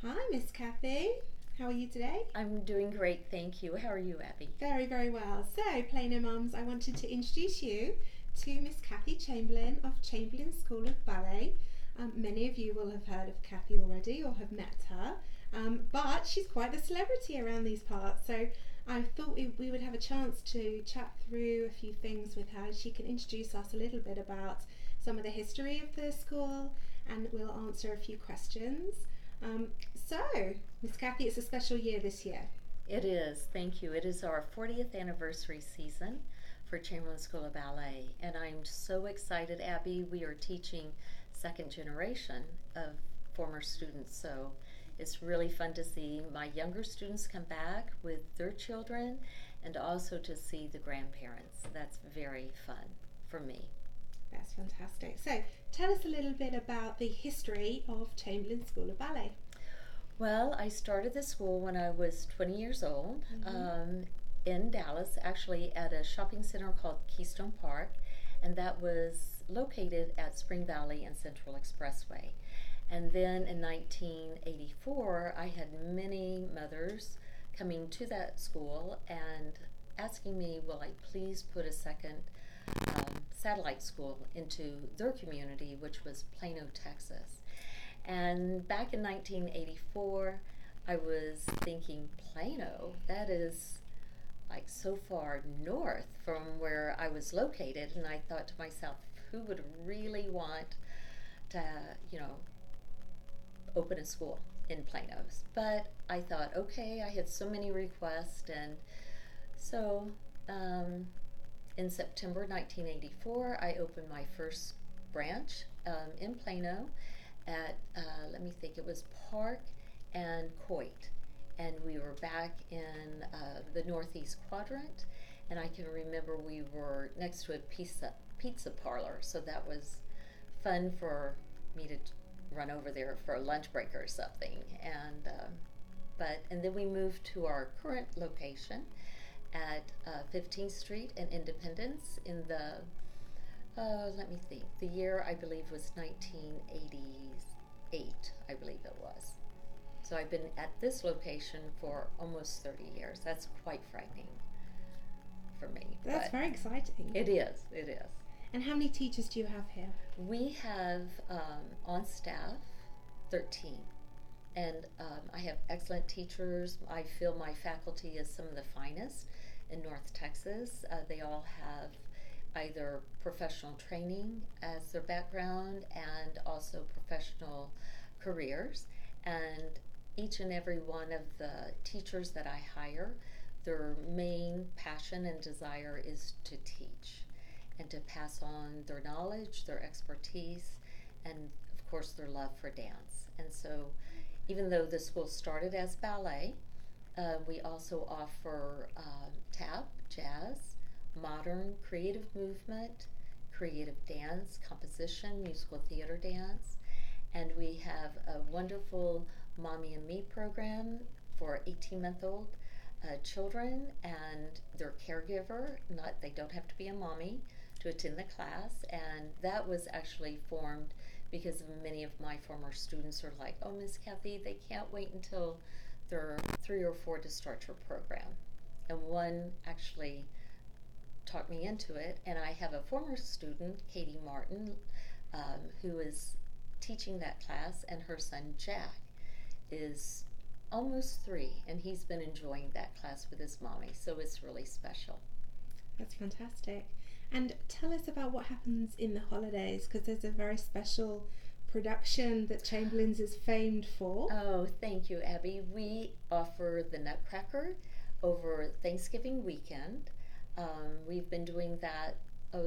Hi, Miss Kathy. How are you today? I'm doing great, thank you. How are you, Abby? Very, very well. So, Plano Mums, I wanted to introduce you to Miss Kathy Chamberlain of Chamberlain School of Ballet. Many of you will have heard of Kathy already or have met her, but she's quite the celebrity around these parts. So, I thought we would have a chance to chat through a few things with her. She can introduce us a little bit about some of the history of the school and we'll answer a few questions. Um, so, Miss Kathy, it's a special year this year. It is, thank you. It is our 40th anniversary season for Chamberlain School of Ballet, and I'm so excited, Abby. We are teaching second generation of former students, so it's really fun to see my younger students come back with their children and also to see the grandparents. That's very fun for me. That's fantastic. So, tell us a little bit about the history of Chamberlain School of Ballet. Well, I started the school when I was 20 years old Mm-hmm. in Dallas, actually at a shopping center called Keystone Park, and that was located at Spring Valley and Central Expressway. And then in 1984, I had many mothers coming to that school and asking me, will I please put a second satellite school into their community, which was Plano, Texas. And back in 1984, I was thinking, Plano, that is like so far north from where I was located. And I thought to myself, who would really want to, you know, open a school in Plano's? But I thought, okay, I had so many requests. And so um, in September 1984, I opened my first branch in Plano at, let me think, it was Park and Coit. And we were back in the northeast quadrant. And I can remember we were next to a pizza parlor. So that was fun for me to run over there for a lunch break or something. And then we moved to our current location at 15th Street and Independence in the let me think. The year I believe was 1988, I believe it was. So I've been at this location for almost 30 years. That's quite frightening for me, That's but very exciting. it is. It is. And how many teachers do you have here? We have on staff 13, and I have excellent teachers. I feel my faculty is some of the finest in North Texas. They all have either professional training as their background and also professional careers. And each and every one of the teachers that I hire, their main passion and desire is to teach and to pass on their knowledge, their expertise, and of course their love for dance. And so, even though the school started as ballet, we also offer tap, jazz, modern creative movement, creative dance, composition, musical theater dance, and we have a wonderful Mommy and Me program for 18-month-old children and their caregiver. Not they don't have to be a mommy to attend the class, and that was actually formed because many of my former students are like, "Oh, Miss Kathy, they can't wait until they're 3 or 4 to start your program." And one actually talked me into it, and I have a former student, Katie Martin, who is teaching that class, and her son Jack is almost 3, and he's been enjoying that class with his mommy, so it's really special. That's fantastic. And tell us about what happens in the holidays because there's a very special production that Chamberlain's is famed for. Oh, thank you, Abby. We offer the Nutcracker over Thanksgiving weekend. We've been doing that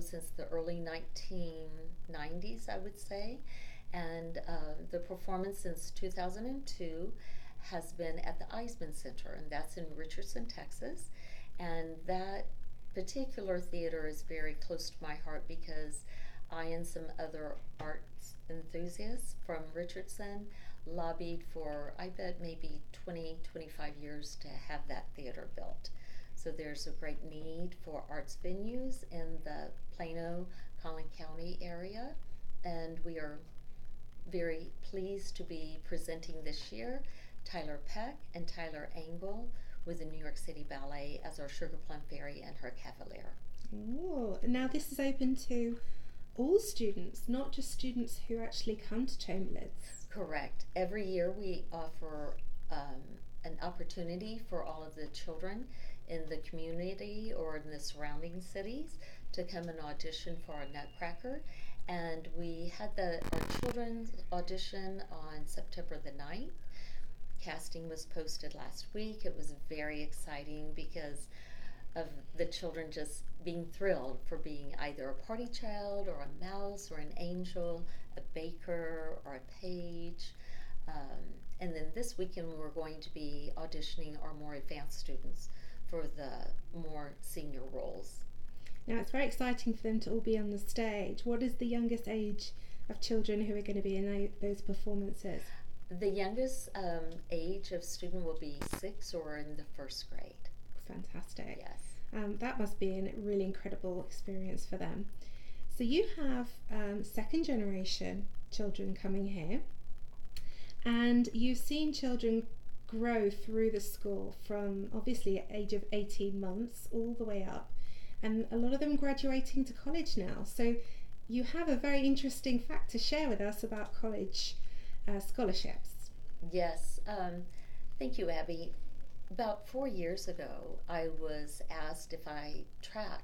since the early 1990s, I would say, and the performance since 2002 has been at the Eisman Center, and that's in Richardson, Texas. And that particular theater is very close to my heart because I and some other arts enthusiasts from Richardson lobbied for, I bet, maybe 20, 25 years to have that theater built. So there's a great need for arts venues in the Plano, Collin County area, and we are very pleased to be presenting this year Tyler Peck and Tyler Angle with the New York City Ballet as our Sugar Plum Fairy and her Cavalier. Oh, now this is open to all students, not just students who actually come to Chamberlain's. Correct. Every year we offer an opportunity for all of the children in the community or in the surrounding cities to come and audition for our Nutcracker. And we had our children's audition on September the 9th. Casting was posted last week. It was very exciting because of the children just being thrilled for being either a party child or a mouse or an angel, a baker or a page. And then this weekend we're going to be auditioning our more advanced students for the more senior roles. Now it's very exciting for them to all be on the stage. What is the youngest age of children who are going to be in those performances? The youngest age of student will be 6 or in the first grade. Fantastic. Yes. That must be a really incredible experience for them. So you have second generation children coming here, and you've seen children grow through the school from obviously age of 18 months all the way up, and a lot of them graduating to college now. So you have a very interesting fact to share with us about college scholarships. Yes, thank you, Abby. About 4 years ago, I was asked if I track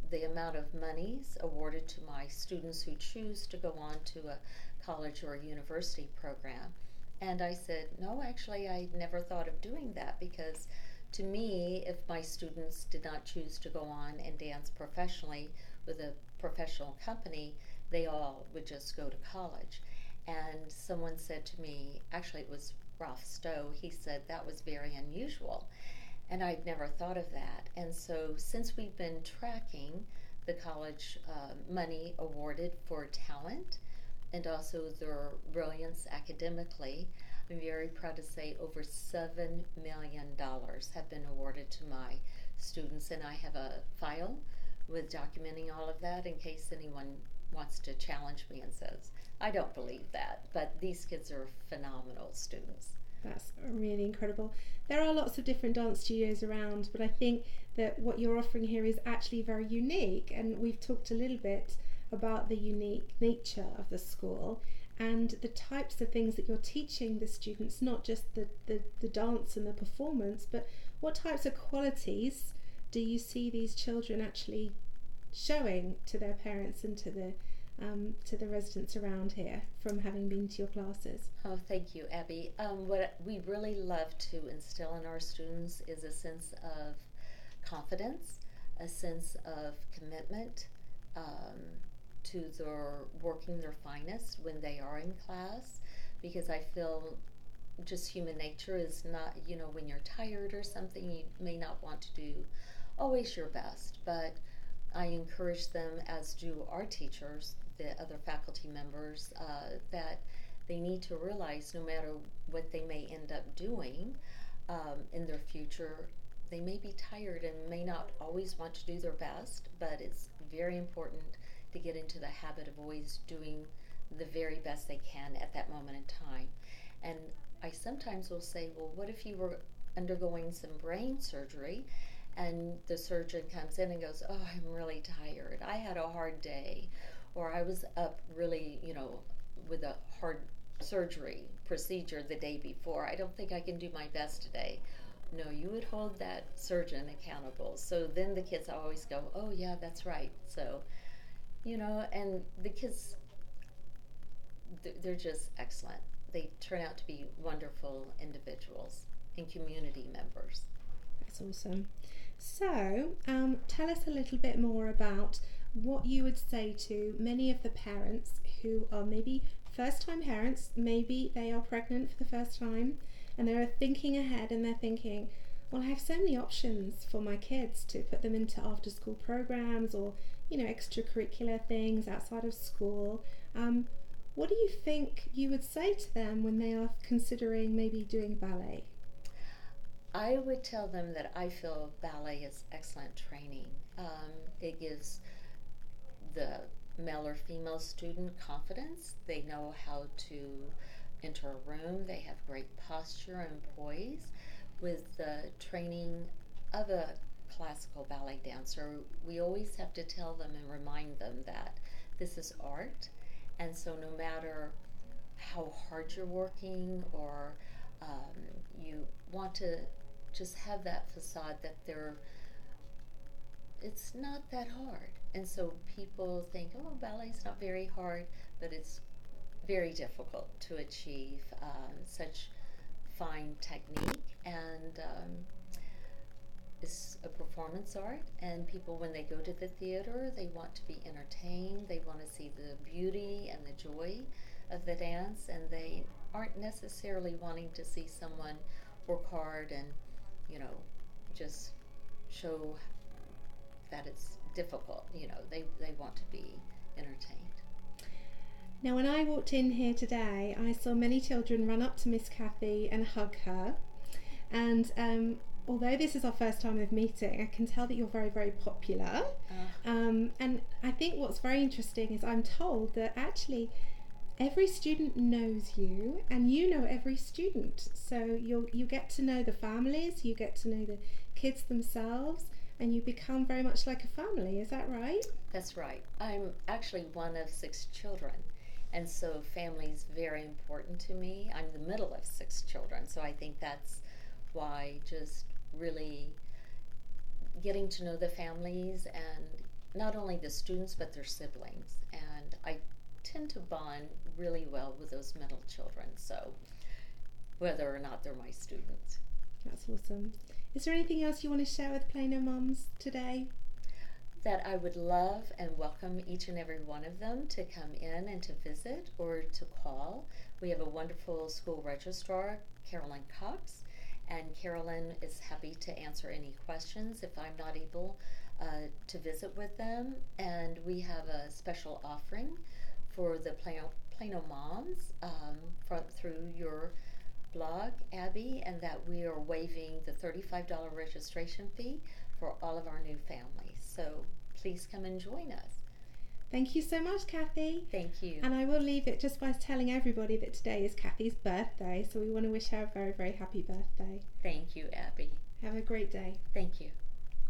the amount of monies awarded to my students who choose to go on to a college or a university program. And I said, no, actually, I never thought of doing that, because to me, if my students did not choose to go on and dance professionally with a professional company, they all would just go to college. And someone said to me, actually it was Ralph Stowe, he said that was very unusual. And I'd never thought of that. And so since we've been tracking the college money awarded for talent and also their brilliance academically, I'm very proud to say over $7 million have been awarded to my students. And I have a file with documenting all of that in case anyone wants to challenge me and says, I don't believe that, but these kids are phenomenal students. That's really incredible. There are lots of different dance studios around, but I think that what you're offering here is actually very unique, and we've talked a little bit about the unique nature of the school and the types of things that you're teaching the students, not just the dance and the performance, but what types of qualities do you see these children actually showing to their parents and to the residents around here from having been to your classes? Oh, thank you, Abby. What we really love to instill in our students is a sense of confidence, a sense of commitment to their working their finest when they are in class, because I feel just human nature is not, when you're tired or something, you may not want to do always your best, but I encourage them, as do our teachers, the other faculty members, that they need to realize no matter what they may end up doing in their future, they may be tired and may not always want to do their best, but it's very important to get into the habit of always doing the very best they can at that moment in time. And I sometimes will say, well, what if you were undergoing some brain surgery and the surgeon comes in and goes, oh, I'm really tired, I had a hard day, or I was up really, with a hard surgery procedure the day before, I don't think I can do my best today. No, you would hold that surgeon accountable. So then the kids always go, oh yeah, that's right. So, and the kids, they're just excellent. They turn out to be wonderful individuals and community members. That's awesome. So, tell us a little bit more about what you would say to many of the parents who are maybe first-time parents, maybe they are pregnant for the first time, and they're thinking ahead and they're thinking, well, I have so many options for my kids to put them into after-school programs or, extracurricular things outside of school. What do you think you would say to them when they are considering maybe doing ballet? I would tell them that I feel ballet is excellent training. It gives the male or female student confidence. They know how to enter a room. They have great posture and poise. With the training of a classical ballet dancer, we always have to tell them and remind them that this is art, and so no matter how hard you're working, or you want to just have that facade that it's not that hard. And so people think, oh, ballet's not very hard, but it's very difficult to achieve such fine technique, and it's a performance art, and people, when they go to the theater, they want to be entertained, they want to see the beauty and the joy of the dance, and they aren't necessarily wanting to see someone work hard and, just show that it's difficult. They want to be entertained. Now, when I walked in here today, I saw many children run up to Miss Kathy and hug her. And although this is our first time of meeting, I can tell that you're very, very popular. And I think what's very interesting is I'm told that actually every student knows you, and you know every student. So you get to know the families, you get to know the kids themselves, and you become very much like a family. Is that right? That's right. I'm actually one of 6 children, and so family's very important to me. I'm the middle of 6 children, so I think that's why just really getting to know the families, and not only the students but their siblings. And I tend to bond really well with those middle children, so whether or not they're my students. That's awesome. Is there anything else you want to share with Plano Mums today? That I would love and welcome each and every one of them to come in and to visit or to call. We have a wonderful school registrar, Carolyn Cox, and Carolyn is happy to answer any questions if I'm not able to visit with them. And we have a special offering for the Plano Moms through your blog, Abby, and that we are waiving the $35 registration fee for all of our new families. So please come and join us. Thank you so much, Kathy. Thank you. And I will leave it just by telling everybody that today is Kathy's birthday, so we want to wish her a very, very happy birthday. Thank you, Abby. Have a great day. Thank you.